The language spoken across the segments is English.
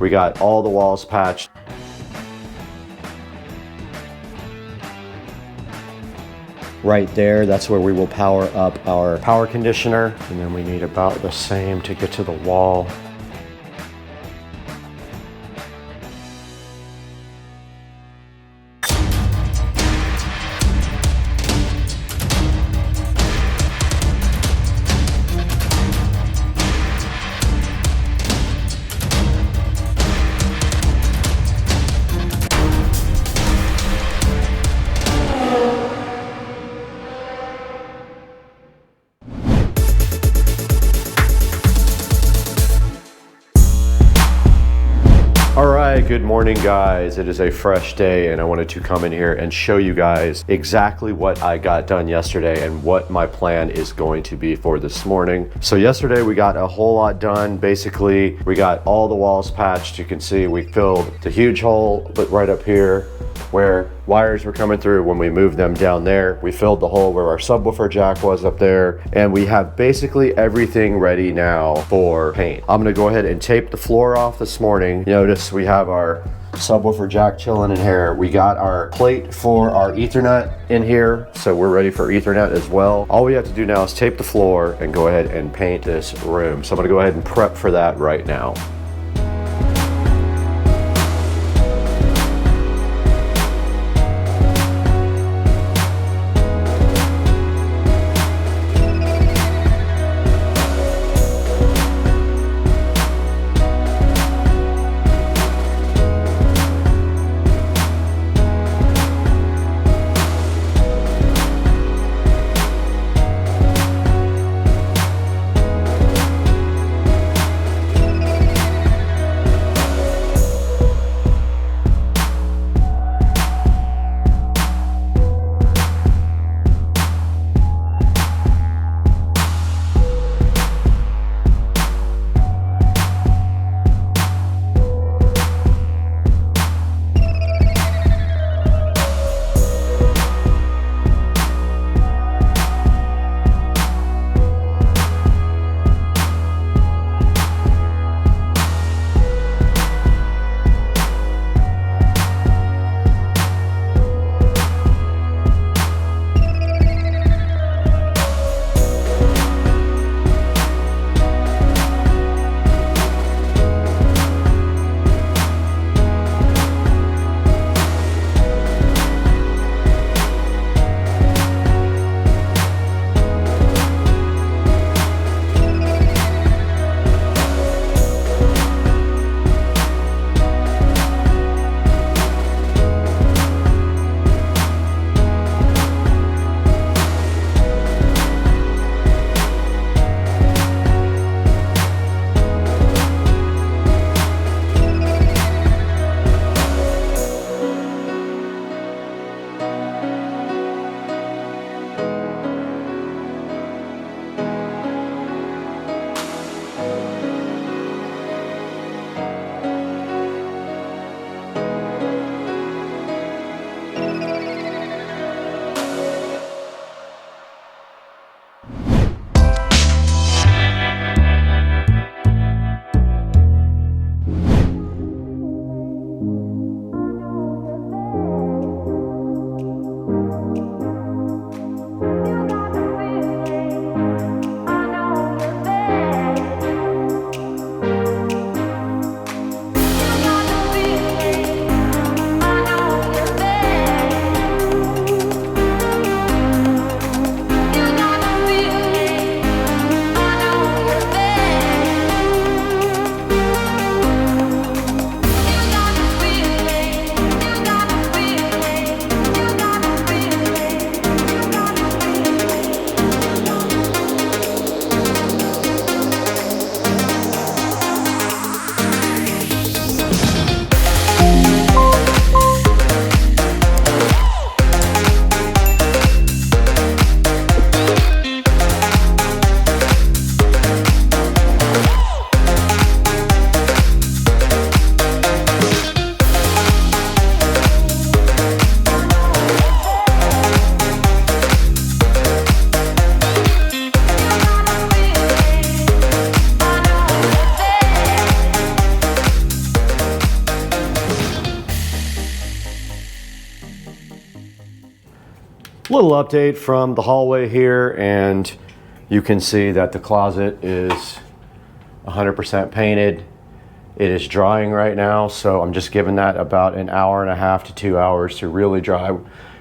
We got all the walls patched. Right there, that's where we will power up our power conditioner. And then we need about the same to get to the wall. Good morning, guys. It is a fresh day and I wanted to come in here and show you guys exactly what I got done yesterday and what my plan is going to be for this morning. So yesterday we got a whole lot done. Basically, we got all the walls patched. You can see we filled the huge hole but right up here where wires were coming through when we moved them down there. We filled the hole where our subwoofer jack was up there, and we have basically everything ready now for paint. I'm gonna go ahead and tape the floor off this morning. Notice we have our subwoofer jack chilling in here. We got our plate for our Ethernet in here, so we're ready for Ethernet as well. All we have to do now is tape the floor and go ahead and paint this room. So I'm gonna go ahead and prep for that right now. Little update from the hallway here, and you can see that the closet is 100% painted. It is drying right now, so I'm just giving that about an hour and a half to 2 hours to really dry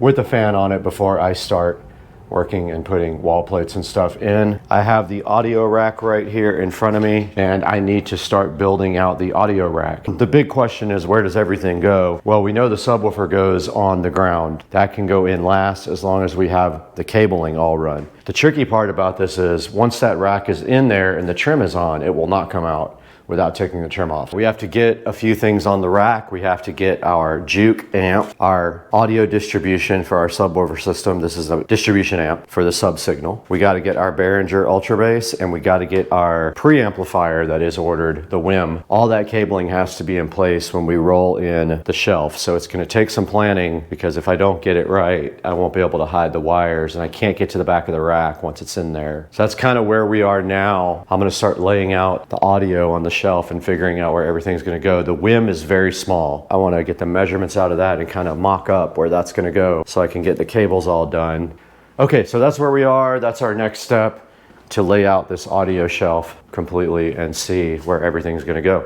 with the fan on it before I start working and putting wall plates and stuff in. I have the audio rack right here in front of me, and I need to start building out the audio rack. The big question is, where does everything go? Well, we know the subwoofer goes on the ground. That can go in last as long as we have the cabling all run. The tricky part about this is once that rack is in there and the trim is on, it will not come out without taking the trim off. We have to get a few things on the rack. We have to get our juke amp, our audio distribution for our subwoofer system. This is a distribution amp for the sub signal. We got to get our Behringer ultra bass, and we got to get our preamplifier that is ordered, the WIM. All that cabling has to be in place when we roll in the shelf. So it's going to take some planning, because if I don't get it right, I won't be able to hide the wires, and I can't get to the back of the rack once it's in there. So that's kind of where we are now. I'm going to start laying out the audio on the shelf and figuring out where everything's going to go. The WIM is very small. I want to get the measurements out of that and kind of mock up where that's going to go so I can get the cables all done. Okay, so that's where we are. That's our next step, to lay out this audio shelf completely and see where everything's going to go.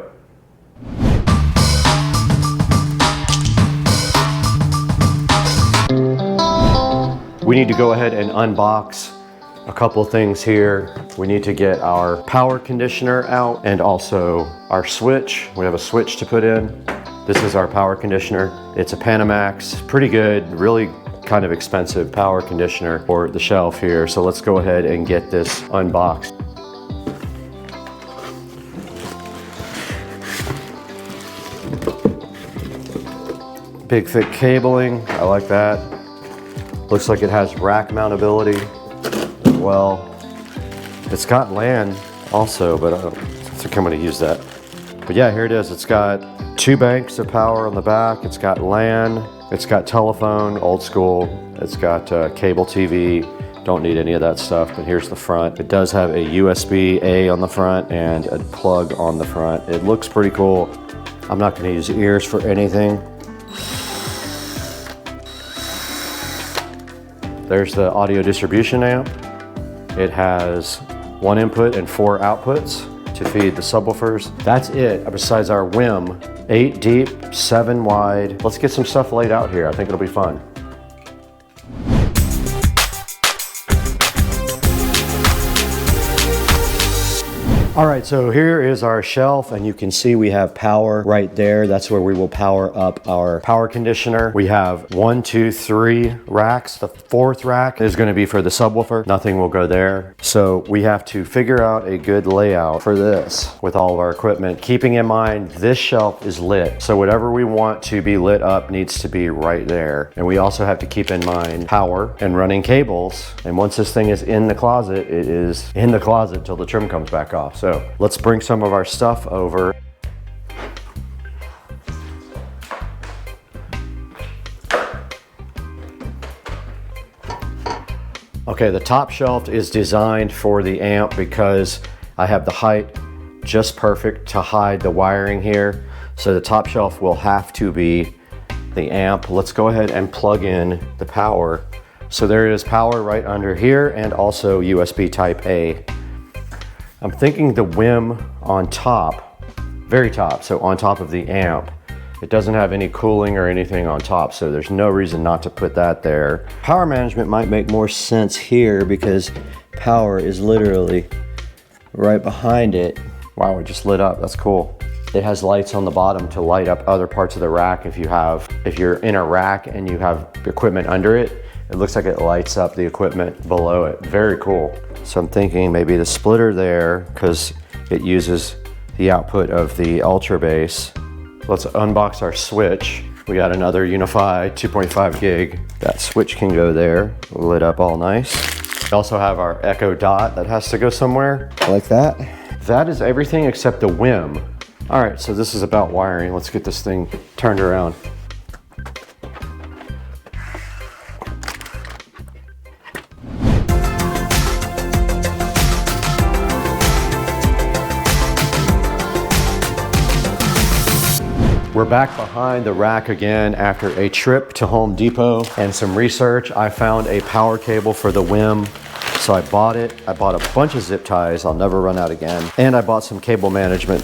We need to go ahead and unbox a couple things here. We need to get our power conditioner out and also our switch. We have a switch to put in. This is our power conditioner. It's a Panamax, pretty good, really kind of expensive power conditioner for the shelf here. So let's go ahead and get this unboxed. Big thick cabling, I like that. Looks like it has rack mountability. Well, it's got LAN also, but I don't think I'm going to use that. But yeah, here it is. It's got 2 banks of power on the back. It's got LAN. It's got telephone, old school. It's got cable TV. Don't need any of that stuff, but here's the front. It does have a USB-A on the front and a plug on the front. It looks pretty cool. I'm not going to use ears for anything. There's the audio distribution amp. It has 1 input and 4 outputs to feed the subwoofers. That's it, besides our WIM. 8 deep, 7 wide. Let's get some stuff laid out here. I think it'll be fun. All right, so here is our shelf, and you can see we have power right there. That's where we will power up our power conditioner. We have 1, 2, 3 racks. The 4th rack is going to be for the subwoofer. Nothing will go there. So we have to figure out a good layout for this with all of our equipment, keeping in mind this shelf is lit. So whatever we want to be lit up needs to be right there. And we also have to keep in mind power and running cables. And once this thing is in the closet, it is in the closet till the trim comes back off. So let's bring some of our stuff over. Okay, the top shelf is designed for the amp because I have the height just perfect to hide the wiring here. So the top shelf will have to be the amp. Let's go ahead and plug in the power. So there is power right under here and also USB type A. I'm thinking the WIM on top, very top, so on top of the amp. It doesn't have any cooling or anything on top, so there's no reason not to put that there. Power management might make more sense here because power is literally right behind it. Wow, it just lit up, that's cool. It has lights on the bottom to light up other parts of the rack if you're in a rack and you have equipment under it. It looks like it lights up the equipment below it. Very cool. So I'm thinking maybe the splitter there, because it uses the output of the ultra bass. Let's unbox our switch. We got another Unify 2.5 gig. That switch can go there, lit up all nice. We also have our Echo Dot that has to go somewhere, like that. That is everything except the WIM. All right, so this is about wiring. Let's get this thing turned around. We're back behind the rack again after a trip to Home Depot and some research. I found a power cable for the WIM. So I bought it. I bought a bunch of zip ties. I'll never run out again. And I bought some cable management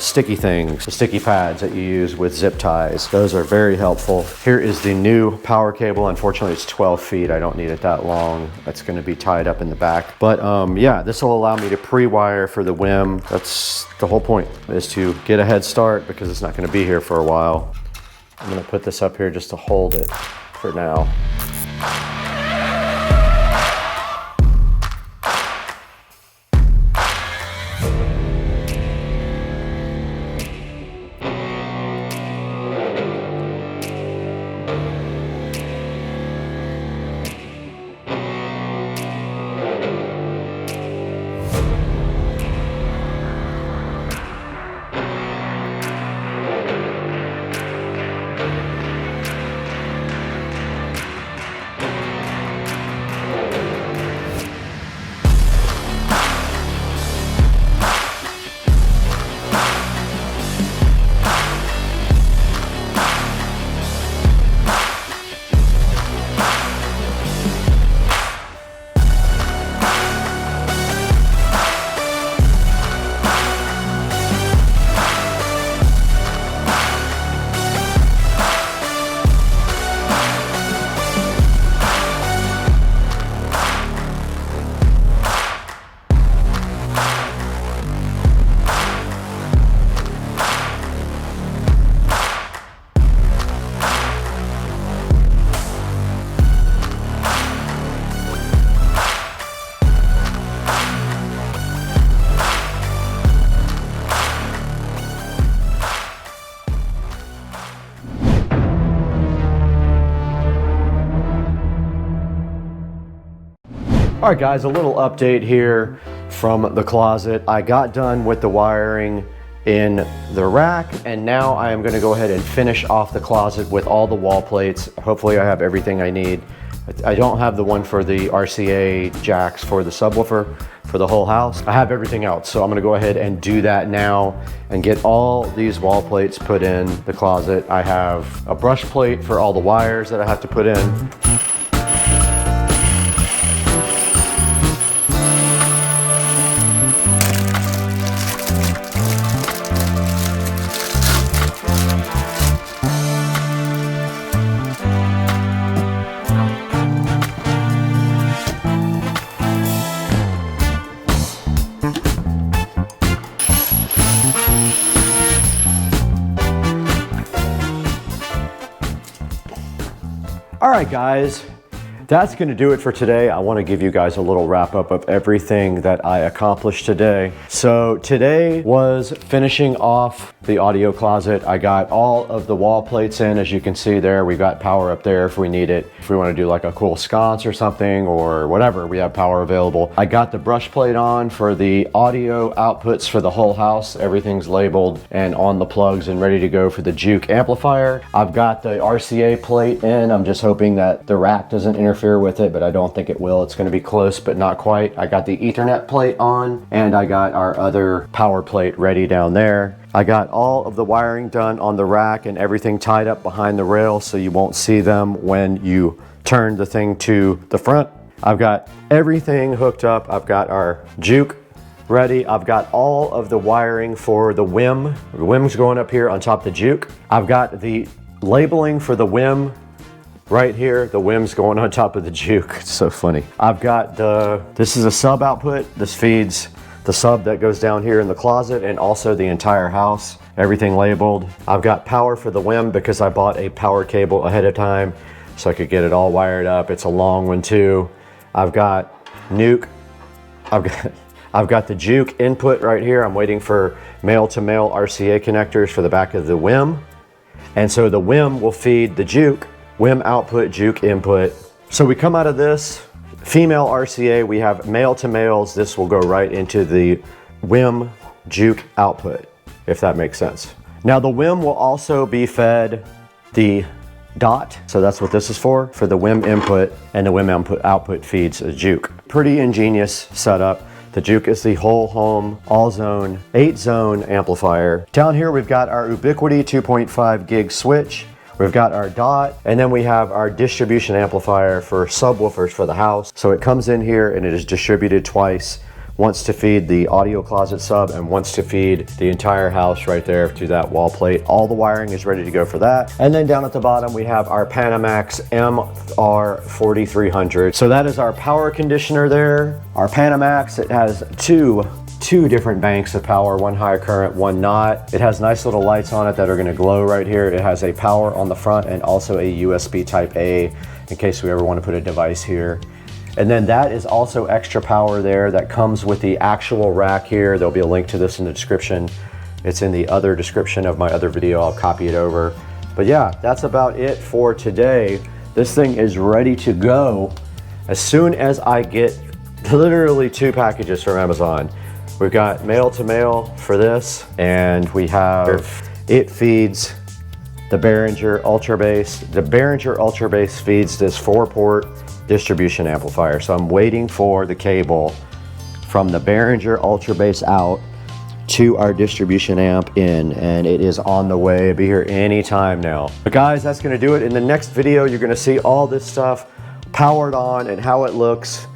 sticky things, the sticky pads that you use with zip ties. Those are very helpful. Here is the new power cable. Unfortunately, it's 12 feet. I don't need it that long. That's going to be tied up in the back. But yeah, this will allow me to pre-wire for the WIM. That's the whole point, is to get a head start because it's not going to be here for a while. I'm going to put this up here just to hold it for now. All right guys, a little update here from the closet. I got done with the wiring in the rack, and now I am gonna go ahead and finish off the closet with all the wall plates. Hopefully I have everything I need. I don't have the one for the RCA jacks for the subwoofer for the whole house. I have everything else, so I'm gonna go ahead and do that now and get all these wall plates put in the closet. I have a brush plate for all the wires that I have to put in. All right, guys, that's going to do it for today. I want to give you guys a little wrap up of everything that I accomplished today. So today was finishing off the audio closet. I got all of the wall plates in. As you can see there, we got power up there if we need it. If we want to do like a cool sconce or something or whatever, we have power available. I got the brush plate on for the audio outputs for the whole house. Everything's labeled and on the plugs and ready to go for the Juke amplifier. I've got the RCA plate in. I'm just hoping that the rack doesn't interfere with it, but I don't think it will. It's going to be close, but not quite. I got the Ethernet plate on, and I got our other power plate ready down there. I got all of the wiring done on the rack and everything tied up behind the rail so you won't see them when you turn the thing to the front. I've got everything hooked up. I've got our Juke ready. I've got all of the wiring for the WIM. The WIM's going up here on top of the Juke. I've got the labeling for the WIM right here. The WIM's going on top of the Juke. It's so funny. I've got this is a sub output. This feeds the sub that goes down here in the closet and also the entire house. Everything labeled. I've got power for the WIM because I bought a power cable ahead of time so I could get it all wired up. It's a long one too. I've got Nuke. I've got the Juke input right here. I'm waiting for male-to-male RCA connectors for the back of the WIM. And so the WIM will feed the Juke. WIM output, Juke input. So we come out of this, female RCA, we have male to males. This will go right into the WIM Juke output, if that makes sense. Now the WIM will also be fed the dot. So that's what this is for the WIM input, and the WIM output feeds a Juke. Pretty ingenious setup. The Juke is the whole home, all zone, 8-zone amplifier. Down here we've got our Ubiquity 2.5 gig switch. We've got our dot, and then we have our distribution amplifier for subwoofers for the house. So it comes in here and it is distributed twice. Once to feed the audio closet sub and once to feed the entire house right there to that wall plate. All the wiring is ready to go for that. And then down at the bottom we have our Panamax MR4300. So that is our power conditioner there. Our Panamax, it has two different banks of power, one high current, one not. It has nice little lights on it that are gonna glow right here. It has a power on the front and also a USB type A in case we ever wanna put a device here. And then that is also extra power there that comes with the actual rack here. There'll be a link to this in the description. It's in the other description of my other video. I'll copy it over. But yeah, that's about it for today. This thing is ready to go as soon as I get literally 2 packages from Amazon. We've got mail to mail for this, and we have, it feeds the Behringer Ultra Bass. The Behringer Ultra Bass feeds this 4-port distribution amplifier. So I'm waiting for the cable from the Behringer Ultra Bass out to our distribution amp in, and it is on the way. It'll be here anytime now. But guys, that's gonna do it. In the next video, you're gonna see all this stuff powered on and how it looks.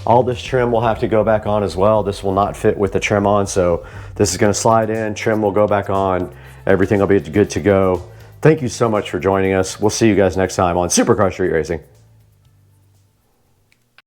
All this trim will have to go back on as well. This will not fit with the trim on, so this is gonna slide in, trim will go back on, everything will be good to go. Thank you so much for joining us. We'll see you guys next time on Supercar Street Racing.